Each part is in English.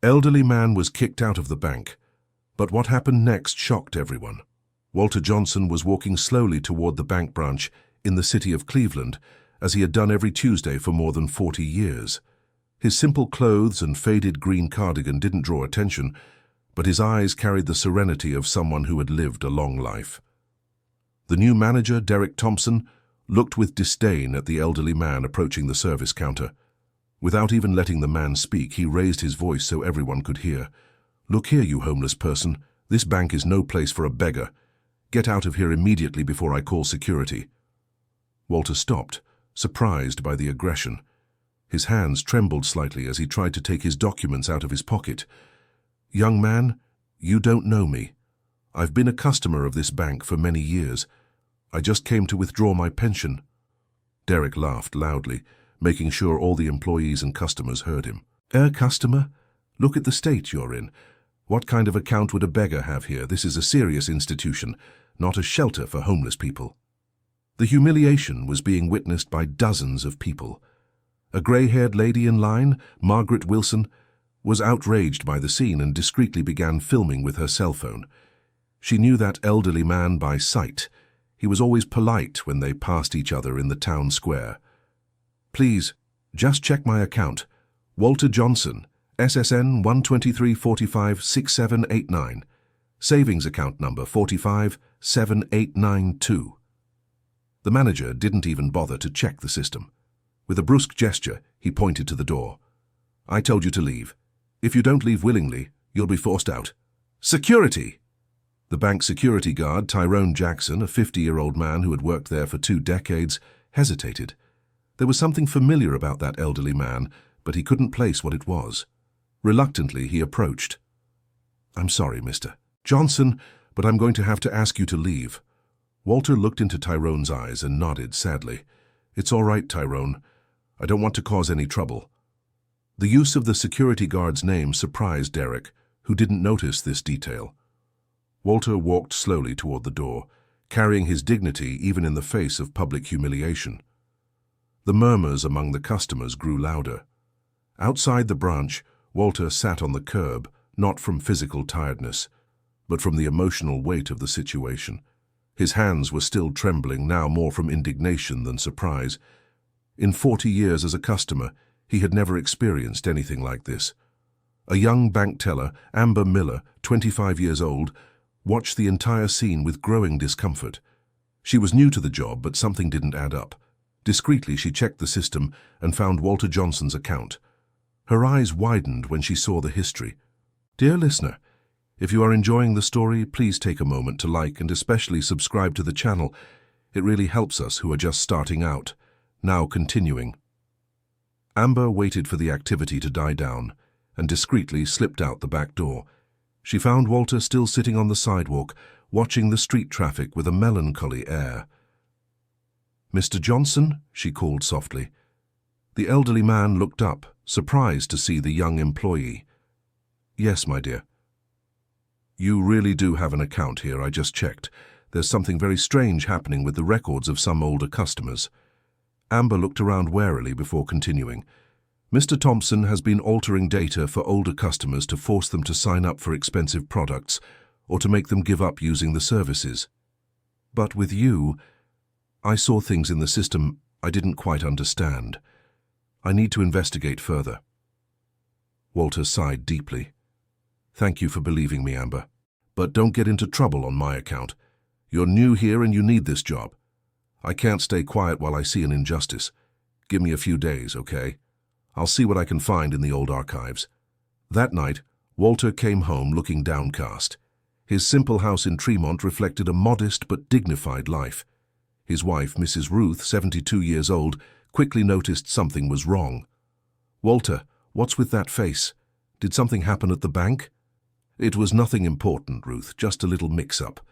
Elderly man was kicked out of the bank, but what happened next shocked everyone. Walter Johnson was walking slowly toward the bank branch in the city of Cleveland, as he had done every Tuesday for more than 40 years. His simple clothes and faded green cardigan didn't draw attention, but his eyes carried the serenity of someone who had lived a long life. The new manager, Derek Thompson, looked with disdain at the elderly man approaching the service counter. Without even letting the man speak, he raised his voice so everyone could hear. "Look here, you homeless person. This bank is no place for a beggar. Get out of here immediately before I call security." Walter stopped, surprised by the aggression. His hands trembled slightly as he tried to take his documents out of his pocket. "Young man, you don't know me. I've been a customer of this bank for many years. I just came to withdraw my pension." Derek laughed loudly, making sure all the employees and customers heard him. "A customer? Look at the state you're in. What kind of account would a beggar have here? This is a serious institution, not a shelter for homeless people." The humiliation was being witnessed by dozens of people. A gray-haired lady in line, Margaret Wilson, was outraged by the scene and discreetly began filming with her cell phone. She knew that elderly man by sight. He was always polite when they passed each other in the town square. "Please, just check my account. Walter Johnson, SSN 123456789. Savings account number 4578892. The manager didn't even bother to check the system. With a brusque gesture, he pointed to the door. "I told you to leave. If you don't leave willingly, you'll be forced out." "Security!" The bank security guard, Tyrone Jackson, a 50-year-old man who had worked there for 2 decades, hesitated. There was something familiar about that elderly man, but he couldn't place what it was. Reluctantly, he approached. "I'm sorry, Mr. Johnson, but I'm going to have to ask you to leave." Walter looked into Tyrone's eyes and nodded sadly. "It's all right, Tyrone. I don't want to cause any trouble." The use of the security guard's name surprised Derek, who didn't notice this detail. Walter walked slowly toward the door, carrying his dignity even in the face of public humiliation. The murmurs among the customers grew louder. Outside the branch, Walter sat on the curb, not from physical tiredness, but from the emotional weight of the situation. His hands were still trembling, now more from indignation than surprise. In 40 years as a customer, he had never experienced anything like this. A young bank teller, Amber Miller, 25 years old, watched the entire scene with growing discomfort. She was new to the job, but something didn't add up. Discreetly, she checked the system and found Walter Johnson's account. Her eyes widened when she saw the history. Dear listener, if you are enjoying the story, please take a moment to like and especially subscribe to the channel. It really helps us who are just starting out. Now continuing. Amber waited for the activity to die down and discreetly slipped out the back door. She found Walter still sitting on the sidewalk, watching the street traffic with a melancholy air. "Mr. Johnson?" she called softly. The elderly man looked up, surprised to see the young employee. "Yes, my dear." "You really do have an account here, I just checked. There's something very strange happening with the records of some older customers." Amber looked around warily before continuing. "Mr. Thompson has been altering data for older customers to force them to sign up for expensive products or to make them give up using the services. But with you, I saw things in the system I didn't quite understand. I need to investigate further." Walter sighed deeply. "Thank you for believing me, Amber. But don't get into trouble on my account. You're new here and you need this job. I can't stay quiet while I see an injustice. Give me a few days, okay? I'll see what I can find in the old archives." That night, Walter came home looking downcast. His simple house in Tremont reflected a modest but dignified life. His wife, Mrs. Ruth, 72 years old, quickly noticed something was wrong. "Walter, what's with that face? Did something happen at the bank?" "It was nothing important, Ruth, just a little mix-up."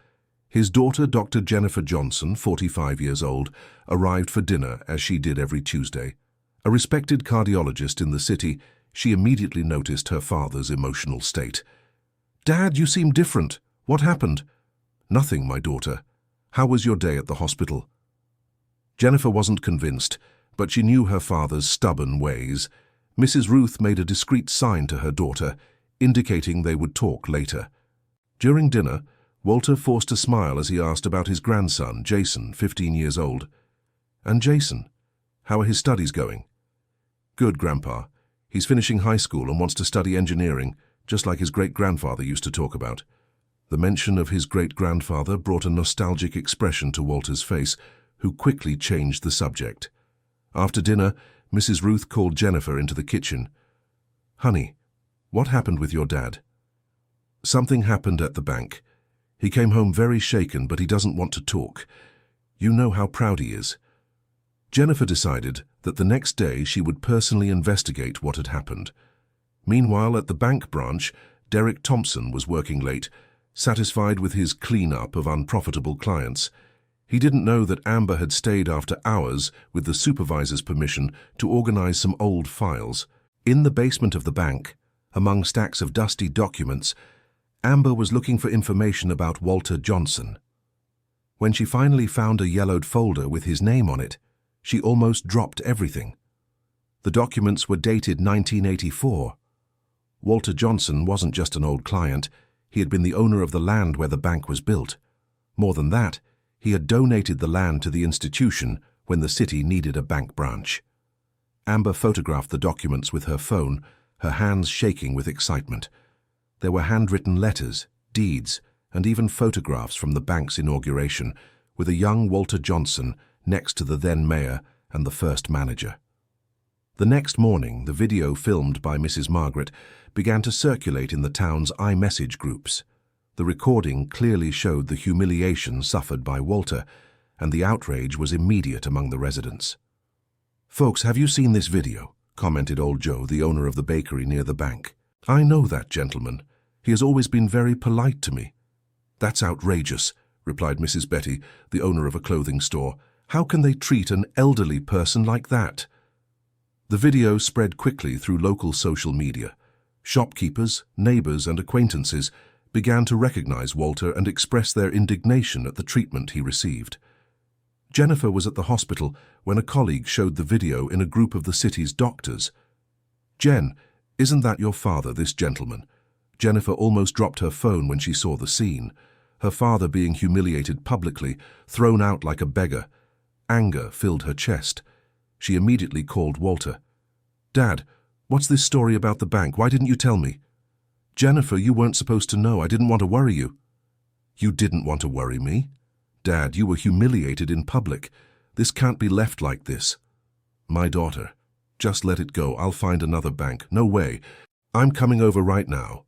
His daughter, Dr. Jennifer Johnson, 45 years old, arrived for dinner as she did every Tuesday. A respected cardiologist in the city, she immediately noticed her father's emotional state. "Dad, you seem different. What happened?" "Nothing, my daughter. How was your day at the hospital?" Jennifer wasn't convinced, but she knew her father's stubborn ways. Mrs. Ruth made a discreet sign to her daughter, indicating they would talk later. During dinner, Walter forced a smile as he asked about his grandson, Jason, 15 years old. "And Jason, how are his studies going?" "Good, Grandpa. He's finishing high school and wants to study engineering, just like his great-grandfather used to talk about." The mention of his great-grandfather brought a nostalgic expression to Walter's face, who quickly changed the subject. After dinner, Mrs. Ruth called Jennifer into the kitchen. "Honey, what happened with your dad?" "Something happened at the bank. He came home very shaken, but he doesn't want to talk. You know how proud he is." Jennifer decided that the next day she would personally investigate what had happened. Meanwhile, at the bank branch, Derek Thompson was working late, satisfied with his clean-up of unprofitable clients. He didn't know that Amber had stayed after hours with the supervisor's permission to organize some old files. In the basement of the bank, among stacks of dusty documents, Amber was looking for information about Walter Johnson. When she finally found a yellowed folder with his name on it, she almost dropped everything. The documents were dated 1984. Walter Johnson wasn't just an old client. He had been the owner of the land where the bank was built. More than that, he had donated the land to the institution when the city needed a bank branch. Amber photographed the documents with her phone, her hands shaking with excitement. There were handwritten letters, deeds, and even photographs from the bank's inauguration, with a young Walter Johnson next to the then mayor and the first manager. The next morning, the video filmed by Mrs. Margaret began to circulate in the town's iMessage groups. The recording clearly showed the humiliation suffered by Walter, and the outrage was immediate among the residents. "Folks, have you seen this video?" commented old Joe, the owner of the bakery near the bank. "I know that gentleman. He has always been very polite to me." "That's outrageous," replied Mrs. Betty, the owner of a clothing store. "How can they treat an elderly person like that?" The video spread quickly through local social media. Shopkeepers, neighbors, and acquaintances began to recognize Walter and express their indignation at the treatment he received. Jennifer was at the hospital when a colleague showed the video in a group of the city's doctors. "Jen, isn't that your father, this gentleman?" Jennifer almost dropped her phone when she saw the scene. Her father being humiliated publicly, thrown out like a beggar. Anger filled her chest. She immediately called Walter. "Dad, what's this story about the bank? Why didn't you tell me?" "Jennifer, you weren't supposed to know. I didn't want to worry you." "You didn't want to worry me? Dad, you were humiliated in public. This can't be left like this." "My daughter, just let it go. I'll find another bank." "No way. I'm coming over right now."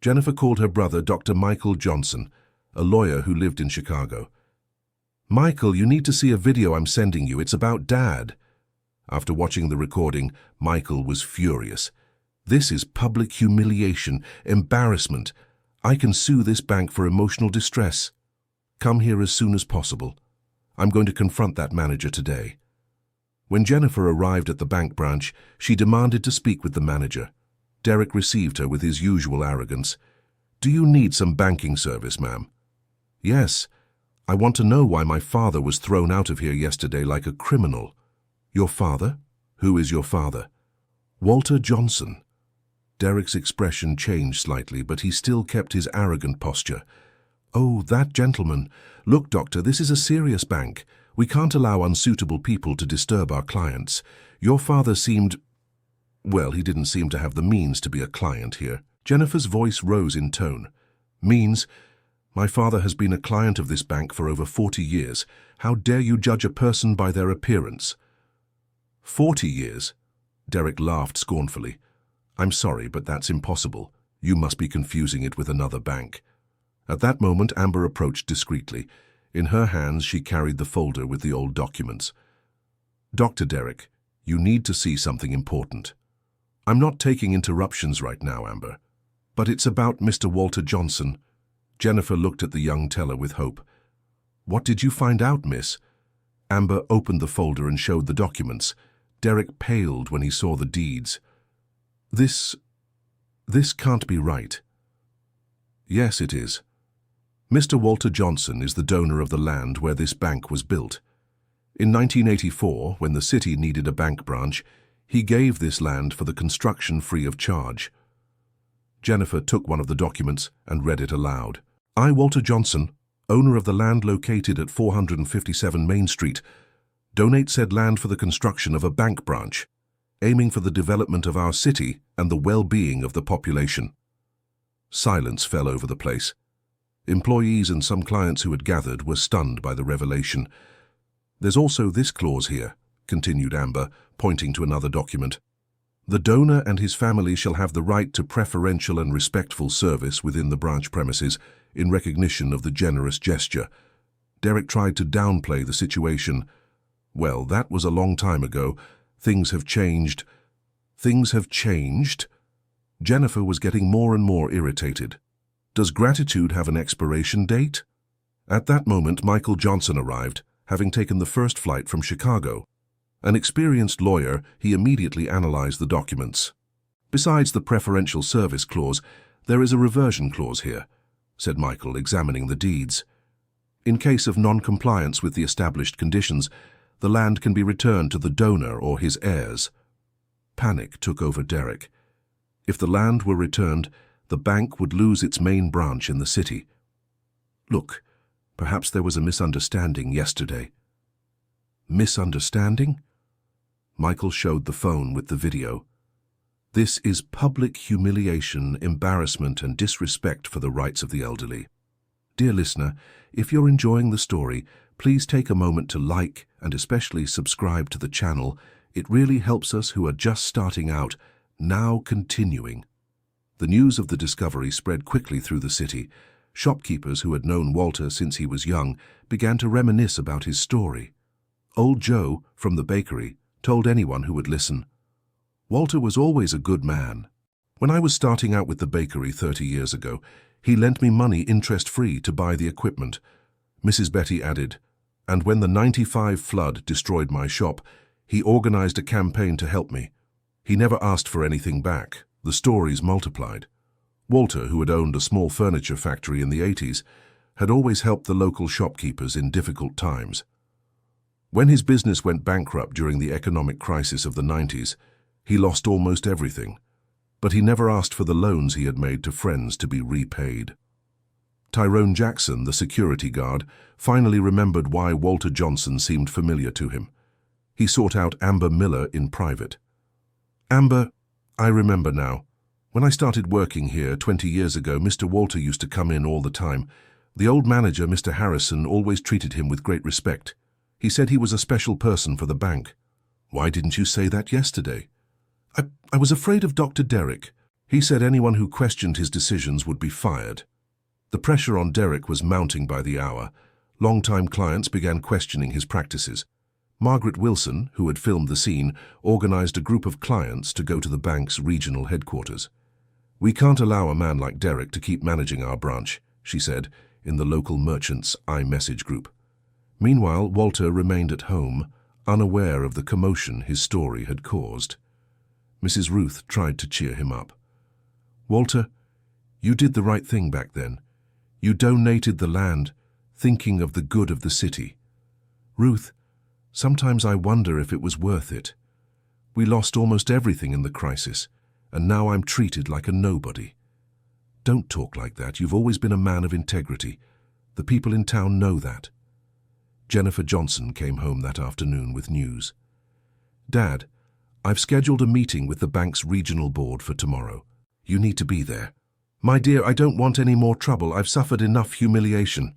Jennifer called her brother, Dr. Michael Johnson, a lawyer who lived in Chicago. "Michael, you need to see a video I'm sending you. It's about Dad." After watching the recording, Michael was furious. "This is public humiliation, embarrassment. I can sue this bank for emotional distress. Come here as soon as possible. I'm going to confront that manager today." When Jennifer arrived at the bank branch, she demanded to speak with the manager. Derek received her with his usual arrogance. "Do you need some banking service, ma'am?" "Yes. I want to know why my father was thrown out of here yesterday like a criminal." "Your father? Who is your father?" "Walter Johnson." Derek's expression changed slightly, but he still kept his arrogant posture. "Oh, that gentleman. Look, doctor, this is a serious bank. We can't allow unsuitable people to disturb our clients. Your father seemed... well, he didn't seem to have the means to be a client here." Jennifer's voice rose in tone. "Means? My father has been a client of this bank for over 40 years. How dare you judge a person by their appearance?" 40 years? Derek laughed scornfully. "I'm sorry, but that's impossible. You must be confusing it with another bank." At that moment, Amber approached discreetly. In her hands, she carried the folder with the old documents. "Dr. Derek, you need to see something important." "I'm not taking interruptions right now, Amber. But it's about Mr. Walter Johnson." Jennifer looked at the young teller with hope. "What did you find out, miss?" Amber opened the folder and showed the documents. Derek paled when he saw the deeds. This can't be right." "Yes, it is. Mr. Walter Johnson is the donor of the land where this bank was built. In 1984, when the city needed a bank branch, he gave this land for the construction free of charge." Jennifer took one of the documents and read it aloud. I, Walter Johnson, owner of the land located at 457 Main Street, donate said land for the construction of a bank branch, aiming for the development of our city and the well-being of the population. Silence fell over the place. Employees and some clients who had gathered were stunned by the revelation. There's also this clause here, continued Amber, pointing to another document. The donor and his family shall have the right to preferential and respectful service within the branch premises in recognition of the generous gesture. Derek tried to downplay the situation. Well, that was a long time ago. Things have changed. Things have changed? Jennifer was getting more and more irritated. Does gratitude have an expiration date? At that moment, Michael Johnson arrived, having taken the first flight from Chicago. An experienced lawyer, he immediately analyzed the documents. Besides the preferential service clause, there is a reversion clause here, said Michael, examining the deeds. In case of non-compliance with the established conditions, the land can be returned to the donor or his heirs. Panic took over Derek. If the land were returned, the bank would lose its main branch in the city. Look, perhaps there was a misunderstanding yesterday. Misunderstanding? Michael showed the phone with the video. This is public humiliation, embarrassment, and disrespect for the rights of the elderly. Dear listener, if you're enjoying the story, please take a moment to like and especially subscribe to the channel. It really helps us who are just starting out. Now continuing. The news of the discovery spread quickly through the city. Shopkeepers who had known Walter since he was young began to reminisce about his story. Old Joe, from the bakery, told anyone who would listen. Walter was always a good man. When I was starting out with the bakery 30 years ago, he lent me money interest-free to buy the equipment. Mrs. Betty added, and when the '95 flood destroyed my shop, he organized a campaign to help me. He never asked for anything back. The stories multiplied. Walter, who had owned a small furniture factory in the '80s, had always helped the local shopkeepers in difficult times. When his business went bankrupt during the economic crisis of the '90s, he lost almost everything, but he never asked for the loans he had made to friends to be repaid. Tyrone Jackson, the security guard, finally remembered why Walter Johnson seemed familiar to him. He sought out Amber Miller in private. Amber, I remember now. When I started working here 20 years ago, Mr. Walter used to come in all the time. The old manager, Mr. Harrison, always treated him with great respect. He said he was a special person for the bank. Why didn't you say that yesterday? I was afraid of Dr. Derek. He said anyone who questioned his decisions would be fired. The pressure on Derek was mounting by the hour. Long-time clients began questioning his practices. Margaret Wilson, who had filmed the scene, organized a group of clients to go to the bank's regional headquarters. We can't allow a man like Derek to keep managing our branch, she said, in the local merchants' iMessage group. Meanwhile, Walter remained at home, unaware of the commotion his story had caused. Mrs. Ruth tried to cheer him up. Walter, you did the right thing back then. You donated the land, thinking of the good of the city. Ruth, sometimes I wonder if it was worth it. We lost almost everything in the crisis, and now I'm treated like a nobody. Don't talk like that. You've always been a man of integrity. The people in town know that. Jennifer Johnson came home that afternoon with news. Dad, I've scheduled a meeting with the bank's regional board for tomorrow. You need to be there. My dear, I don't want any more trouble. I've suffered enough humiliation.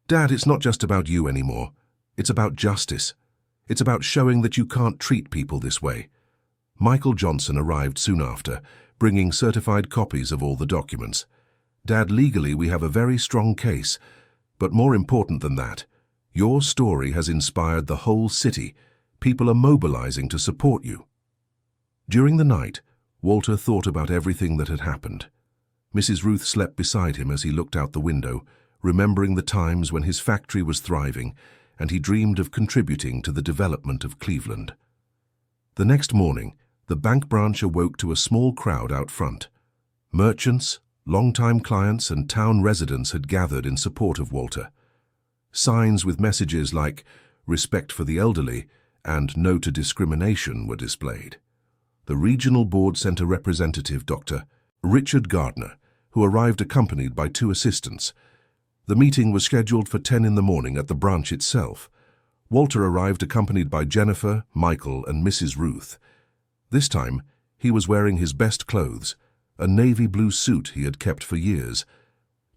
Dad, it's not just about you anymore. It's about justice. It's about showing that you can't treat people this way. Michael Johnson arrived soon after, bringing certified copies of all the documents. Dad, legally we have a very strong case, but more important than that, your story has inspired the whole city. People are mobilizing to support you. During the night, Walter thought about everything that had happened. Mrs. Ruth slept beside him as he looked out the window, remembering the times when his factory was thriving and he dreamed of contributing to the development of Cleveland. The next morning, the bank branch awoke to a small crowd out front. Merchants, longtime clients, and town residents had gathered in support of Walter. Signs with messages like "Respect for the elderly" and "No to discrimination" were displayed. The regional board sent a representative, Dr. Richard Gardner, who arrived accompanied by 2 assistants. The meeting was scheduled for 10 in the morning at the branch itself. Walter arrived accompanied by Jennifer, Michael, and Mrs. Ruth. This time, he was wearing his best clothes, a navy blue suit he had kept for years.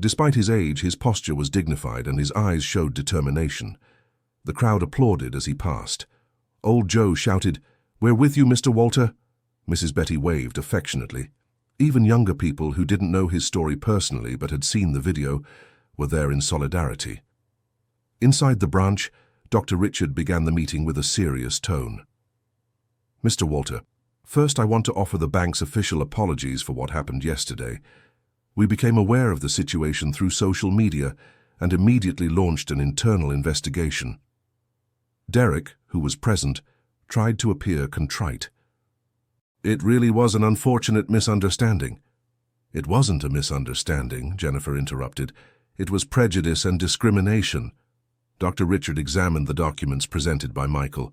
Despite his age, his posture was dignified and his eyes showed determination. The crowd applauded as he passed. Old Joe shouted, "We're with you, Mr. Walter." Mrs. Betty waved affectionately. Even younger people who didn't know his story personally but had seen the video were there in solidarity. Inside the branch, Dr. Richard began the meeting with a serious tone. "Mr. Walter, first I want to offer the bank's official apologies for what happened yesterday. We became aware of the situation through social media and immediately launched an internal investigation." Derek, who was present, tried to appear contrite. "It really was an unfortunate misunderstanding." "It wasn't a misunderstanding," Jennifer interrupted. "It was prejudice and discrimination." Dr. Richard examined the documents presented by Michael.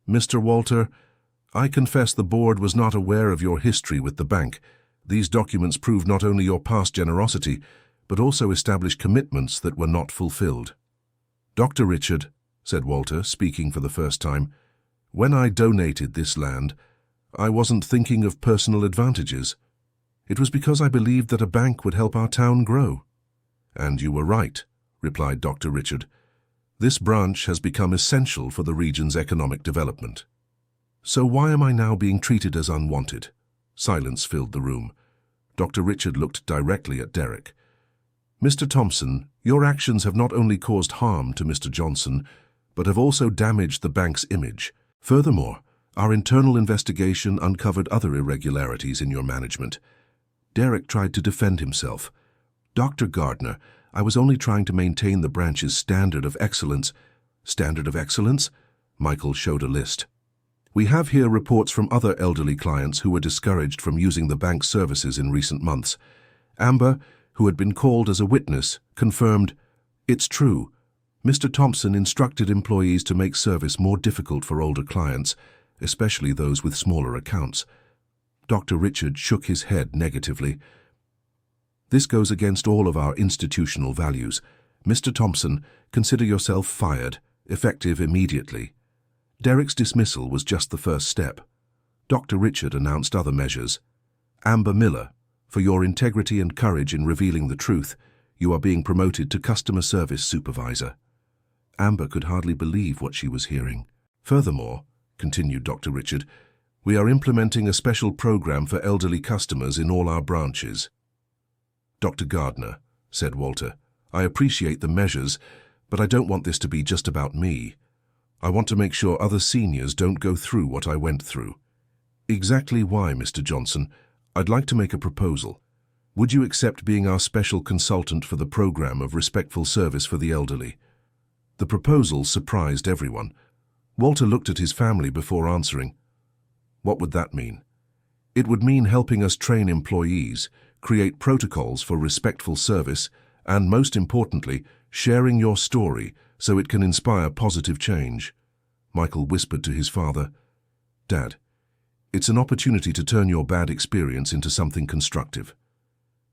"Mr. Walter, I confess the board was not aware of your history with the bank. These documents prove not only your past generosity, but also establish commitments that were not fulfilled." "Dr. Richard," said Walter, speaking for the first time, "when I donated this land, I wasn't thinking of personal advantages. It was because I believed that a bank would help our town grow." "And you were right," replied Dr. Richard. "This branch has become essential for the region's economic development." "So why am I now being treated as unwanted?" Silence filled the room. Dr. Richard looked directly at Derek. "Mr. Thompson, your actions have not only caused harm to Mr. Johnson, but have also damaged the bank's image. Furthermore, our internal investigation uncovered other irregularities in your management." Derek tried to defend himself. "Dr. Gardner, I was only trying to maintain the branch's standard of excellence." "Standard of excellence?" Michael showed a list. "We have here reports from other elderly clients who were discouraged from using the bank's services in recent months. Amber, who had been called as a witness, confirmed, 'It's true. Mr. Thompson instructed employees to make service more difficult for older clients, especially those with smaller accounts.'" Dr. Richard shook his head negatively. "This goes against all of our institutional values. Mr. Thompson, consider yourself fired, effective immediately." Derek's dismissal was just the first step. Dr. Richard announced other measures. "Amber Miller, for your integrity and courage in revealing the truth, you are being promoted to customer service supervisor." Amber could hardly believe what she was hearing. "Furthermore," continued Dr. Richard, "we are implementing a special program for elderly customers in all our branches." "Dr. Gardner," said Walter, "I appreciate the measures, but I don't want this to be just about me. I want to make sure other seniors don't go through what I went through." "Exactly why, Mr. Johnson? I'd like to make a proposal. Would you accept being our special consultant for the program of respectful service for the elderly?" The proposal surprised everyone. Walter looked at his family before answering. "What would that mean?" "It would mean helping us train employees, create protocols for respectful service, and most importantly, sharing your story so it can inspire positive change." Michael whispered to his father, "Dad, it's an opportunity to turn your bad experience into something constructive."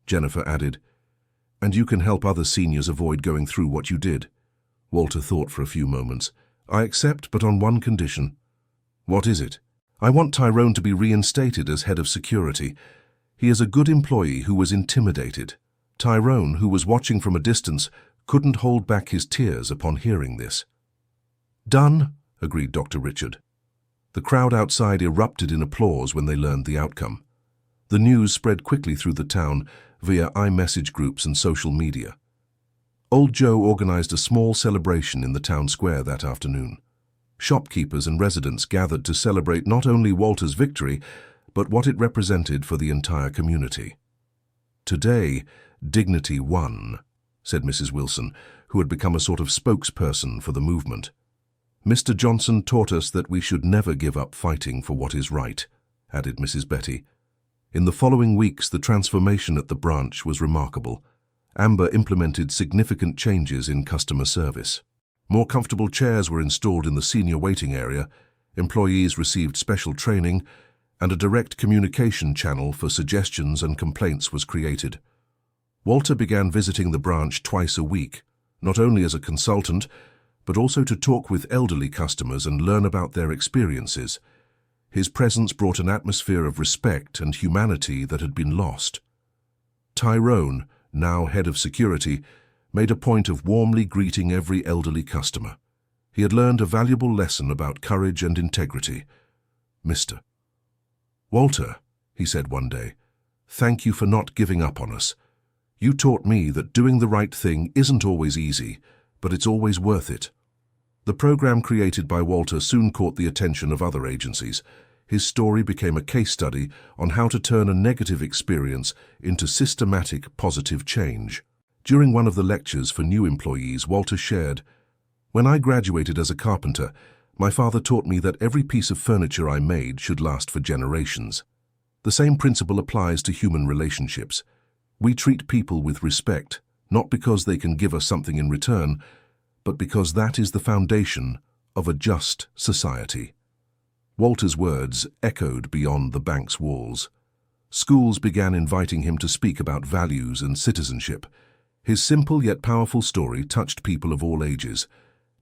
Jennifer added, "And you can help other seniors avoid going through what you did." Walter thought for a few moments. "I accept, but on one condition." "What is it?" "I want Tyrone to be reinstated as head of security. He is a good employee who was intimidated." Tyrone, who was watching from a distance, couldn't hold back his tears upon hearing this. "Done," agreed Dr. Richard. The crowd outside erupted in applause when they learned the outcome. The news spread quickly through the town via iMessage groups and social media. Old Joe organized a small celebration in the town square that afternoon. Shopkeepers and residents gathered to celebrate not only Walter's victory, but what it represented for the entire community. "Today, dignity won," said Mrs. Wilson, who had become a sort of spokesperson for the movement. "Mr. Johnson taught us that we should never give up fighting for what is right," added Mrs. Betty. In the following weeks, the transformation at the branch was remarkable. Amber implemented significant changes in customer service. More comfortable chairs were installed in the senior waiting area, employees received special training, and a direct communication channel for suggestions and complaints was created. Walter began visiting the branch twice a week, not only as a consultant, but also to talk with elderly customers and learn about their experiences. His presence brought an atmosphere of respect and humanity that had been lost. Tyrone, now head of security, made a point of warmly greeting every elderly customer. He had learned a valuable lesson about courage and integrity. "Mr. Walter," he said one day, "thank you for not giving up on us. You taught me that doing the right thing isn't always easy, but it's always worth it." The program created by Walter soon caught the attention of other agencies. His story became a case study on how to turn a negative experience into systematic, positive change. During one of the lectures for new employees, Walter shared, "When I graduated as a carpenter, my father taught me that every piece of furniture I made should last for generations. The same principle applies to human relationships. We treat people with respect, not because they can give us something in return, but because that is the foundation of a just society." Walter's words echoed beyond the bank's walls. Schools began inviting him to speak about values and citizenship. His simple yet powerful story touched people of all ages.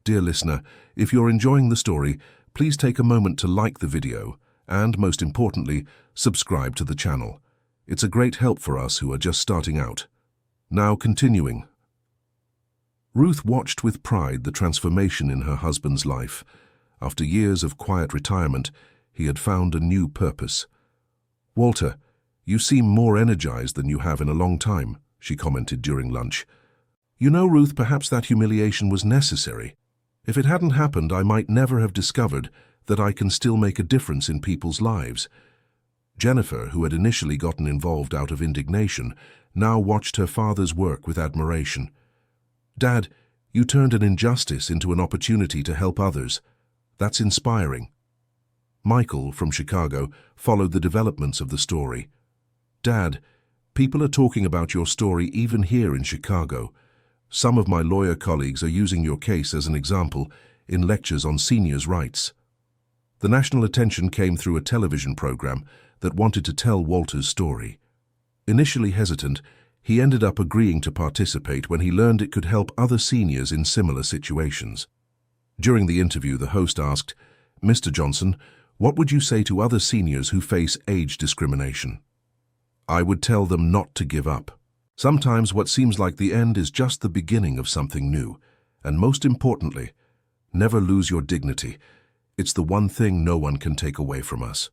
Dear listener, if you're enjoying the story, please take a moment to like the video and, most importantly, subscribe to the channel. It's a great help for us who are just starting out. Now continuing. Ruth watched with pride the transformation in her husband's life. After years of quiet retirement, he had found a new purpose. "Walter, you seem more energized than you have in a long time," she commented during lunch. "You know, Ruth, perhaps that humiliation was necessary. If it hadn't happened, I might never have discovered that I can still make a difference in people's lives." Jennifer, who had initially gotten involved out of indignation, now watched her father's work with admiration. "Dad, you turned an injustice into an opportunity to help others. That's inspiring." Michael, from Chicago, followed the developments of the story. "Dad, people are talking about your story even here in Chicago. Some of my lawyer colleagues are using your case as an example in lectures on seniors' rights." The national attention came through a television program that wanted to tell Walter's story. Initially hesitant, he ended up agreeing to participate when he learned it could help other seniors in similar situations. During the interview, the host asked, "Mr. Johnson, what would you say to other seniors who face age discrimination?" "I would tell them not to give up. Sometimes what seems like the end is just the beginning of something new. And most importantly, never lose your dignity. It's the one thing no one can take away from us."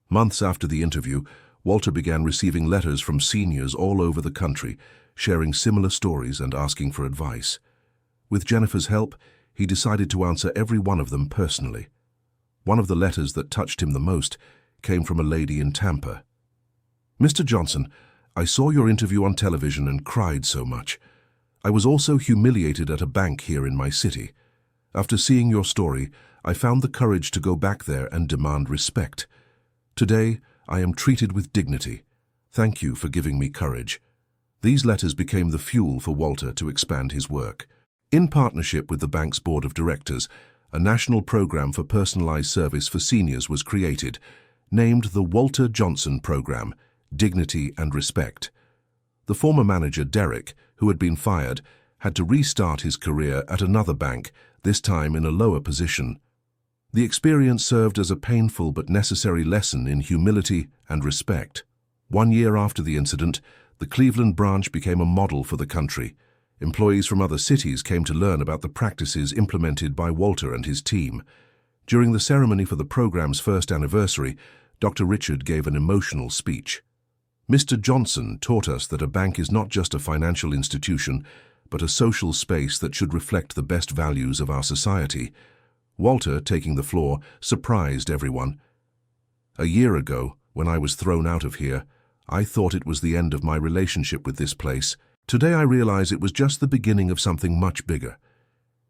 Months after the interview, Walter began receiving letters from seniors all over the country, sharing similar stories and asking for advice. With Jennifer's help, he decided to answer every one of them personally. One of the letters that touched him the most came from a lady in Tampa. "Mr. Johnson, I saw your interview on television and cried so much. I was also humiliated at a bank here in my city. After seeing your story, I found the courage to go back there and demand respect. Today, I am treated with dignity. Thank you for giving me courage." These letters became the fuel for Walter to expand his work. In partnership with the bank's board of directors, a national program for personalized service for seniors was created, named the Walter Johnson Program, Dignity and Respect. The former manager, Derek, who had been fired, had to restart his career at another bank, this time in a lower position. The experience served as a painful but necessary lesson in humility and respect. 1 year after the incident, the Cleveland branch became a model for the country. Employees from other cities came to learn about the practices implemented by Walter and his team. During the ceremony for the program's first anniversary, Dr. Richard gave an emotional speech. "Mr. Johnson taught us that a bank is not just a financial institution, but a social space that should reflect the best values of our society." Walter, taking the floor, surprised everyone. "A year ago, when I was thrown out of here, I thought it was the end of my relationship with this place. Today I realize it was just the beginning of something much bigger.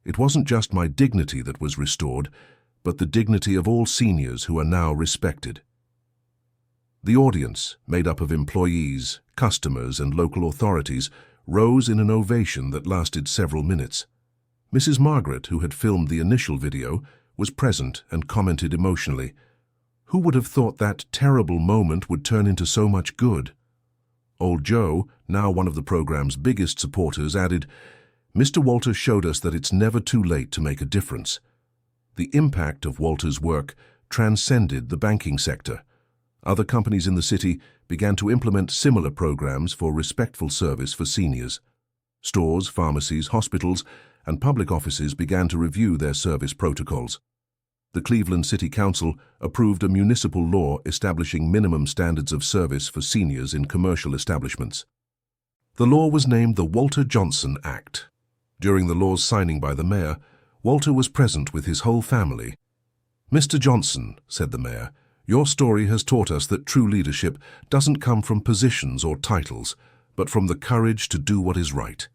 It wasn't just my dignity that was restored, but the dignity of all seniors who are now respected." The audience, made up of employees, customers, and local authorities, rose in an ovation that lasted several minutes. Mrs. Margaret, who had filmed the initial video, was present and commented emotionally, Who would have thought that terrible moment would turn into so much good? Old Joe, now one of the program's biggest supporters, added, "Mr. Walter showed us that it's never too late to make a difference." The impact of Walter's work transcended the banking sector. Other companies in the city began to implement similar programs for respectful service for seniors. Stores, pharmacies, hospitals, and public offices began to review their service protocols. The Cleveland City Council approved a municipal law establishing minimum standards of service for seniors in commercial establishments. The law was named the Walter Johnson Act. During the law's signing by the mayor, Walter was present with his whole family. "Mr. Johnson," said the mayor, "your story has taught us that true leadership doesn't come from positions or titles, but from the courage to do what is right."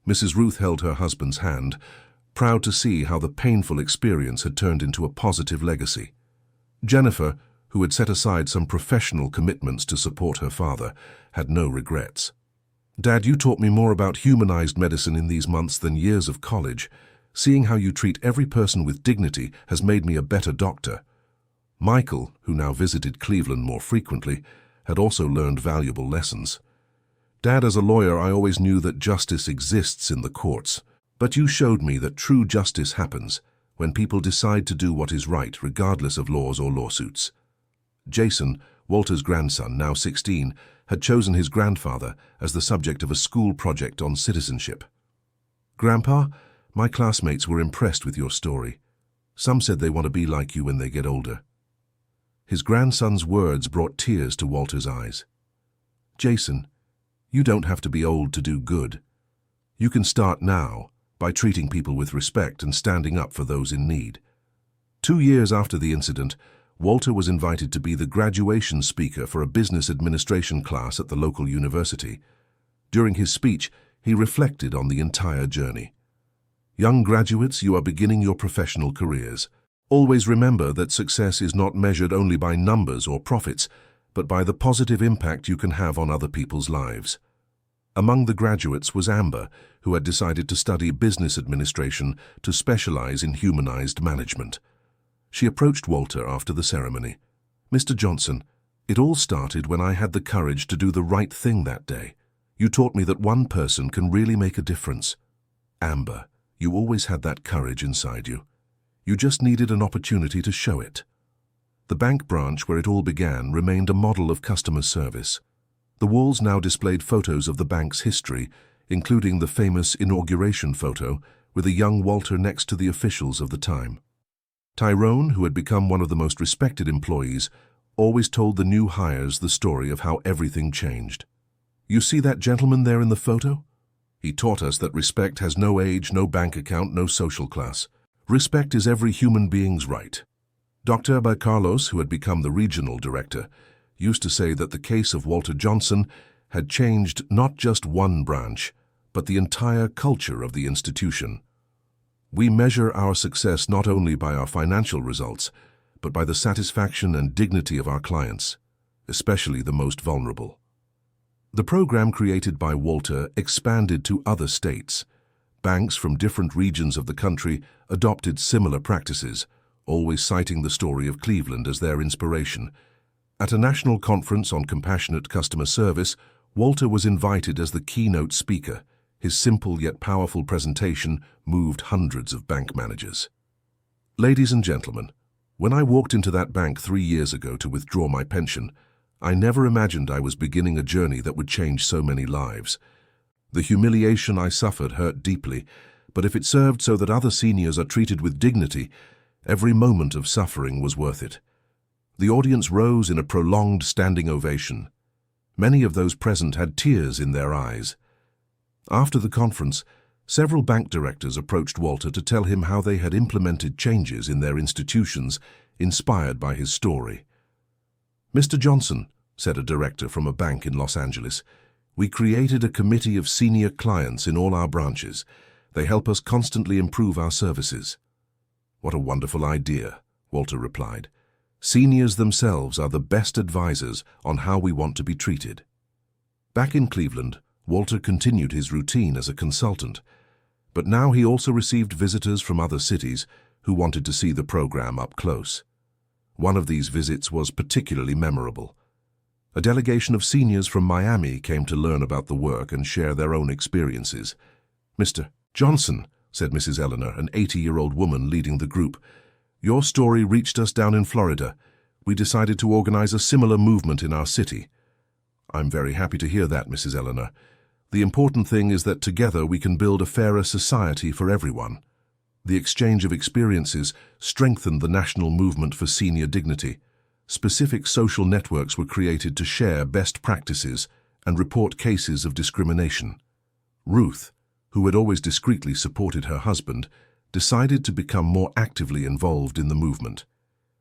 Mrs. Ruth held her husband's hand, proud to see how the painful experience had turned into a positive legacy. Jennifer, who had set aside some professional commitments to support her father, had no regrets. "Dad, you taught me more about humanized medicine in these months than years of college. Seeing how you treat every person with dignity has made me a better doctor." Michael, who now visited Cleveland more frequently, had also learned valuable lessons. "Dad, as a lawyer, I always knew that justice exists in the courts. But you showed me that true justice happens when people decide to do what is right, regardless of laws or lawsuits." Jason, Walter's grandson, now 16, had chosen his grandfather as the subject of a school project on citizenship. "Grandpa, my classmates were impressed with your story. Some said they want to be like you when they get older." His grandson's words brought tears to Walter's eyes. "Jason, you don't have to be old to do good. You can start now by treating people with respect and standing up for those in need." 2 years after the incident, Walter was invited to be the graduation speaker for a business administration class at the local university. During his speech, he reflected on the entire journey. "Young graduates, you are beginning your professional careers. Always remember that success is not measured only by numbers or profits, but by the positive impact you can have on other people's lives." Among the graduates was Amber, who had decided to study business administration to specialize in humanized management. She approached Walter after the ceremony. "Mr. Johnson, it all started when I had the courage to do the right thing that day. You taught me that one person can really make a difference. Amber, you always had that courage inside you. You just needed an opportunity to show it." The bank branch where it all began remained a model of customer service. The walls now displayed photos of the bank's history, including the famous inauguration photo with a young Walter next to the officials of the time. Tyrone, who had become one of the most respected employees, always told the new hires the story of how everything changed. "You see that gentleman there in the photo? He taught us that respect has no age, no bank account, no social class. Respect is every human being's right." Dr. Carlos, who had become the regional director, used to say that the case of Walter Johnson had changed not just one branch, but the entire culture of the institution. "We measure our success not only by our financial results, but by the satisfaction and dignity of our clients, especially the most vulnerable." The program created by Walter expanded to other states. Banks from different regions of the country adopted similar practices, always citing the story of Cleveland as their inspiration. At a national conference on compassionate customer service, Walter was invited as the keynote speaker. His simple yet powerful presentation moved hundreds of bank managers. "Ladies and gentlemen, when I walked into that bank 3 years ago to withdraw my pension, I never imagined I was beginning a journey that would change so many lives. The humiliation I suffered hurt deeply, but if it served so that other seniors are treated with dignity, every moment of suffering was worth it." The audience rose in a prolonged standing ovation. Many of those present had tears in their eyes. After the conference, several bank directors approached Walter to tell him how they had implemented changes in their institutions inspired by his story. "Mr. Johnson," said a director from a bank in Los Angeles, "we created a committee of senior clients in all our branches. They help us constantly improve our services." "What a wonderful idea," Walter replied. "Seniors themselves are the best advisors on how we want to be treated." Back in Cleveland, Walter continued his routine as a consultant, but now he also received visitors from other cities who wanted to see the program up close. One of these visits was particularly memorable. A delegation of seniors from Miami came to learn about the work and share their own experiences. "Mr. Johnson," said Mrs. Eleanor, an 80-year-old woman leading the group, "your story reached us down in Florida. We decided to organize a similar movement in our city." "I'm very happy to hear that, Mrs. Eleanor. The important thing is that together we can build a fairer society for everyone." The exchange of experiences strengthened the national movement for senior dignity. Specific social networks were created to share best practices and report cases of discrimination. Ruth, who had always discreetly supported her husband, decided to become more actively involved in the movement.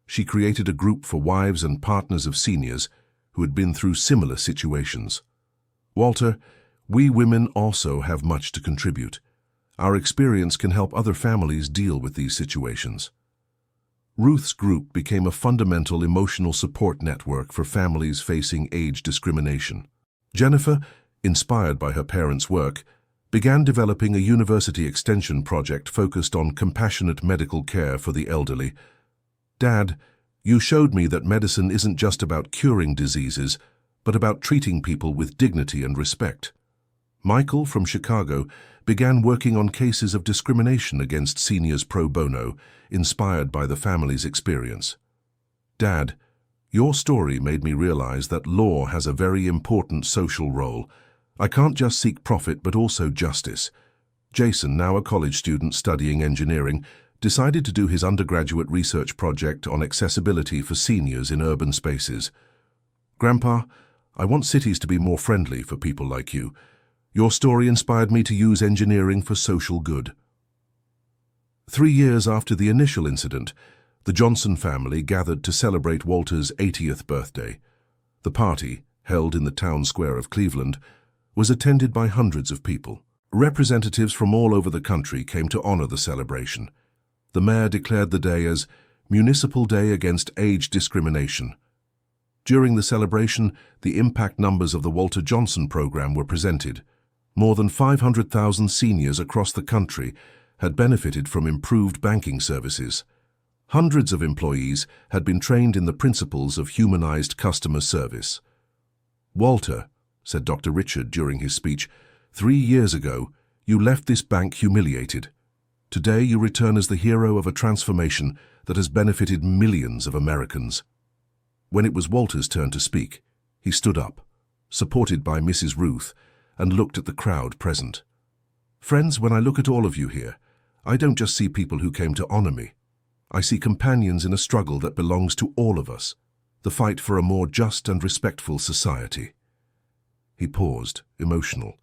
She created a group for wives and partners of seniors who had been through similar situations. "Walter, we women also have much to contribute. Our experience can help other families deal with these situations." Ruth's group became a fundamental emotional support network for families facing age discrimination. Jennifer, inspired by her parents' work, began developing a university extension project focused on compassionate medical care for the elderly. "Dad, you showed me that medicine isn't just about curing diseases, but about treating people with dignity and respect." Michael, from Chicago, began working on cases of discrimination against seniors pro bono, inspired by the family's experience. "Dad, your story made me realize that law has a very important social role. I can't just seek profit but also justice." Jason, now a college student studying engineering, decided to do his undergraduate research project on accessibility for seniors in urban spaces. "Grandpa, I want cities to be more friendly for people like you. Your story inspired me to use engineering for social good." 3 years after the initial incident, the Johnson family gathered to celebrate Walter's 80th birthday. The party, held in the town square of Cleveland, was attended by hundreds of people. Representatives from all over the country came to honor the celebration. The mayor declared the day as Municipal Day Against Age Discrimination. During the celebration, the impact numbers of the Walter Johnson program were presented. More than 500,000 seniors across the country had benefited from improved banking services. Hundreds of employees had been trained in the principles of humanized customer service. "Walter," said Dr. Richard during his speech, 3 years ago, you left this bank humiliated. Today you return as the hero of a transformation that has benefited millions of Americans." When it was Walter's turn to speak, he stood up, supported by Mrs. Ruth, and looked at the crowd present. "Friends, when I look at all of you here, I don't just see people who came to honor me. I see companions in a struggle that belongs to all of us, the fight for a more just and respectful society." He paused, emotional.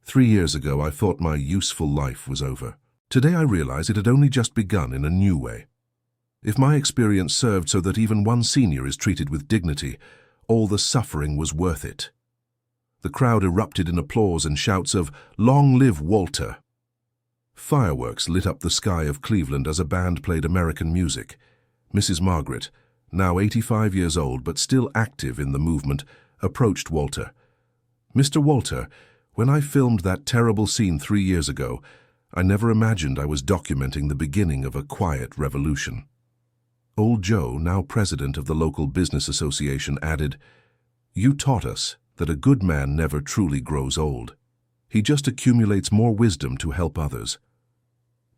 3 years ago, I thought my useful life was over. Today I realize it had only just begun in a new way. If my experience served so that even one senior is treated with dignity, all the suffering was worth it." The crowd erupted in applause and shouts of "Long live Walter!" Fireworks lit up the sky of Cleveland as a band played American music. Mrs. Margaret, now 85 years old but still active in the movement, approached Walter. "Mr. Walter, when I filmed that terrible scene 3 years ago, I never imagined I was documenting the beginning of a quiet revolution." Old Joe, now president of the local business association, added, "You taught us that a good man never truly grows old. He just accumulates more wisdom to help others."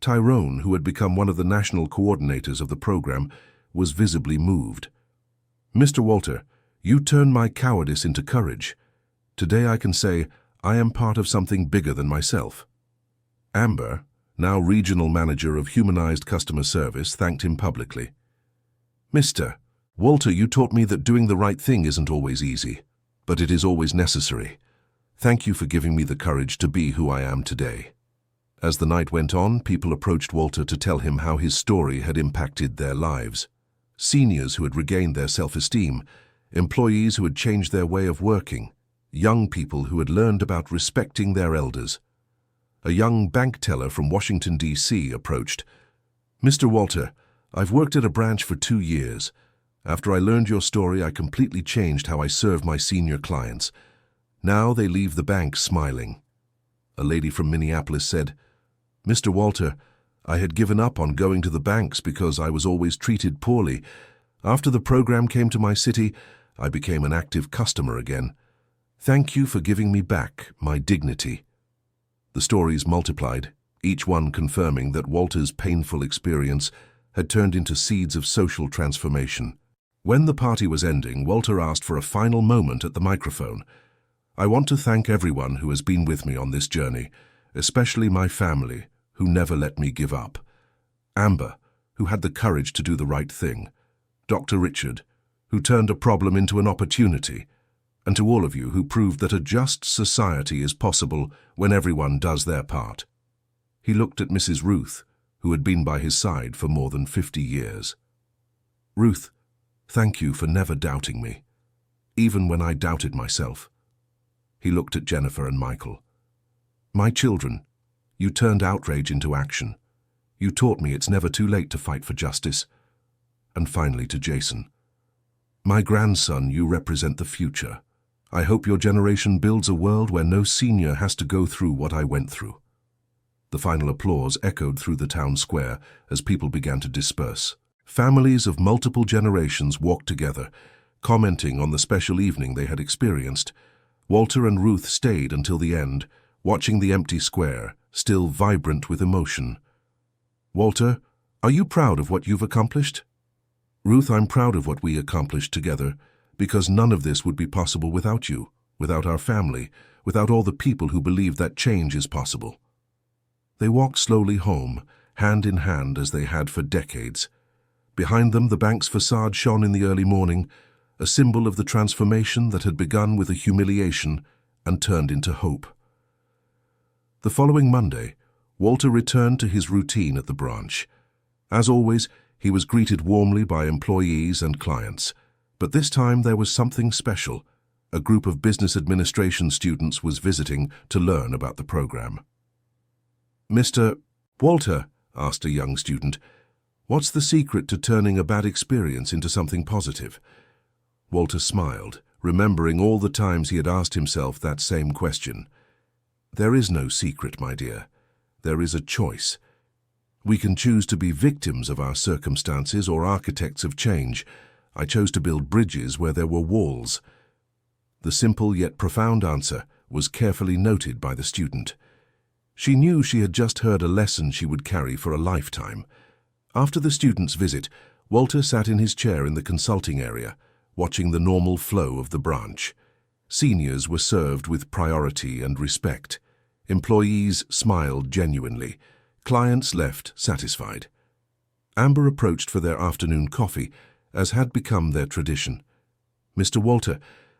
Tyrone, who had become one of the national coordinators of the program, was visibly moved. "Mr. Walter, you turned my cowardice into courage. Today I can say I am part of something bigger than myself." Amber, now regional manager of humanized customer service, thanked him publicly. "Mr. Walter, you taught me that doing the right thing isn't always easy, but it is always necessary. Thank you for giving me the courage to be who I am today." As the night went on, people approached Walter to tell him how his story had impacted their lives. Seniors who had regained their self-esteem, employees who had changed their way of working, young people who had learned about respecting their elders. A young bank teller from Washington, D.C. approached. "Mr. Walter, I've worked at a branch for 2 years. After I learned your story, I completely changed how I serve my senior clients. Now they leave the bank smiling." A lady from Minneapolis said, "Mr. Walter, I had given up on going to the banks because I was always treated poorly, After the program came to my city, I became an active customer again. Thank you for giving me back my dignity." The stories multiplied, each one confirming that Walter's painful experience had turned into seeds of social transformation. When the party was ending, Walter asked for a final moment at the microphone. "I want to thank everyone who has been with me on this journey, especially my family, who never let me give up. Amber, who had the courage to do the right thing. Dr. Richard, who turned a problem into an opportunity. And to all of you who proved that a just society is possible when everyone does their part." He looked at Mrs. Ruth, who had been by his side for more than 50 years. "Ruth, thank you for never doubting me, even when I doubted myself." He looked at Jennifer and Michael. "My children, you turned outrage into action. You taught me it's never too late to fight for justice." And finally to Jason. "My grandson, you represent the future. I hope your generation builds a world where no senior has to go through what I went through." The final applause echoed through the town square as people began to disperse. Families of multiple generations walked together, commenting on the special evening they had experienced. Walter and Ruth stayed until the end, watching the empty square, still vibrant with emotion. "Walter, are you proud of what you've accomplished?" "Ruth, I'm proud of what we accomplished together, because none of this would be possible without you, without our family, without all the people who believe that change is possible." They walked slowly home, hand in hand as they had for decades. Behind them, the bank's facade shone in the early morning, a symbol of the transformation that had begun with a humiliation and turned into hope. The following Monday, Walter returned to his routine at the branch. As always, he was greeted warmly by employees and clients. But this time there was something special. A group of business administration students was visiting to learn about the program. "Mr. Walter," asked a young student, "what's the secret to turning a bad experience into something positive?" Walter smiled, remembering all the times he had asked himself that same question. "There is no secret, my dear. There is a choice. We can choose to be victims of our circumstances or architects of change. I chose to build bridges where there were walls." The simple yet profound answer was carefully noted by the student. She knew she had just heard a lesson she would carry for a lifetime. After the student's visit, Walter sat in his chair in the consulting area, watching the normal flow of the branch. Seniors were served with priority and respect. Employees smiled genuinely. Clients left satisfied. Amber approached for their afternoon coffee, as had become their tradition. "Mr. Walter,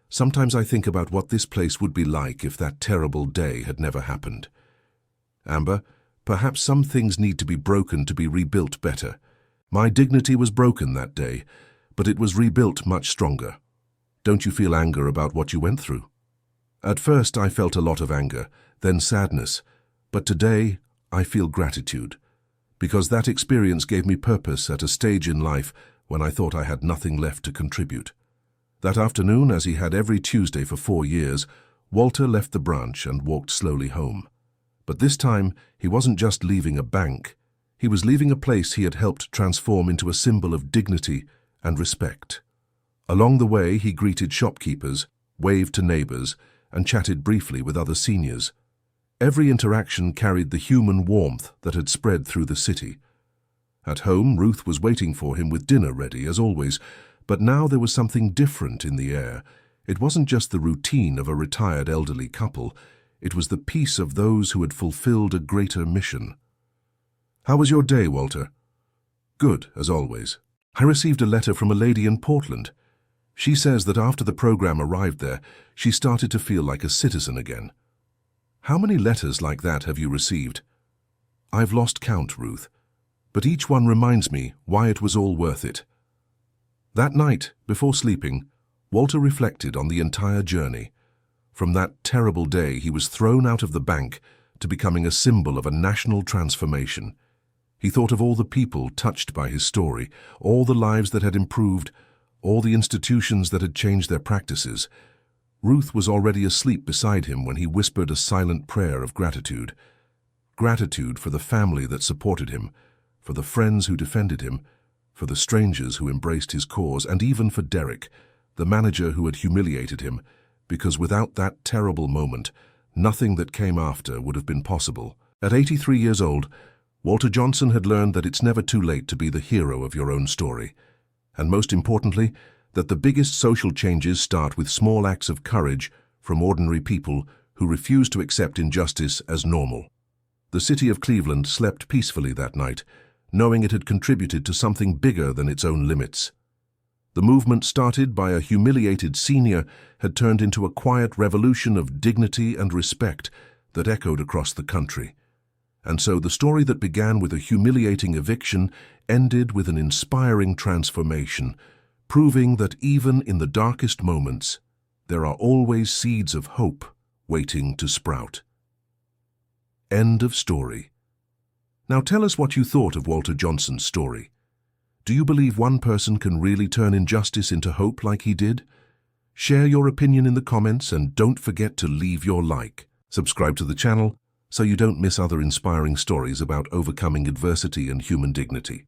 sometimes I think about what this place would be like if that terrible day had never happened." "Amber, perhaps some things need to be broken to be rebuilt better. My dignity was broken that day, but it was rebuilt much stronger. Don't you feel anger about what you went through?" "At first I felt a lot of anger, then sadness, but today I feel gratitude, because that experience gave me purpose at a stage in life when I thought I had nothing left to contribute." That afternoon, as he had every Tuesday for 4 years, Walter left the branch and walked slowly home. But this time, he wasn't just leaving a bank. He was leaving a place he had helped transform into a symbol of dignity and respect. Along the way, he greeted shopkeepers, waved to neighbors, and chatted briefly with other seniors. Every interaction carried the human warmth that had spread through the city. At home, Ruth was waiting for him with dinner ready, as always, but now there was something different in the air. It wasn't just the routine of a retired elderly couple. It was the peace of those who had fulfilled a greater mission. "How was your day, Walter?" "Good, as always. I received a letter from a lady in Portland. She says that after the program arrived there, she started to feel like a citizen again." "How many letters like that have you received?" "I've lost count, Ruth, but each one reminds me why it was all worth it." That night, before sleeping, Walter reflected on the entire journey. From that terrible day, he was thrown out of the bank to becoming a symbol of a national transformation. He thought of all the people touched by his story, all the lives that had improved, all the institutions that had changed their practices. Ruth was already asleep beside him when he whispered a silent prayer of gratitude. Gratitude for the family that supported him, for the friends who defended him, for the strangers who embraced his cause, and even for Derek, the manager who had humiliated him, because without that terrible moment, nothing that came after would have been possible. At 83 years old, Walter Johnson had learned that it's never too late to be the hero of your own story. And most importantly, that the biggest social changes start with small acts of courage from ordinary people who refuse to accept injustice as normal. The city of Cleveland slept peacefully that night, knowing it had contributed to something bigger than its own limits. The movement started by a humiliated senior had turned into a quiet revolution of dignity and respect that echoed across the country. And so the story that began with a humiliating eviction ended with an inspiring transformation, proving that even in the darkest moments, there are always seeds of hope waiting to sprout. End of story. Now tell us what you thought of Walter Johnson's story. Do you believe one person can really turn injustice into hope like he did? Share your opinion in the comments and don't forget to leave your like. Subscribe to the channel so you don't miss other inspiring stories about overcoming adversity and human dignity.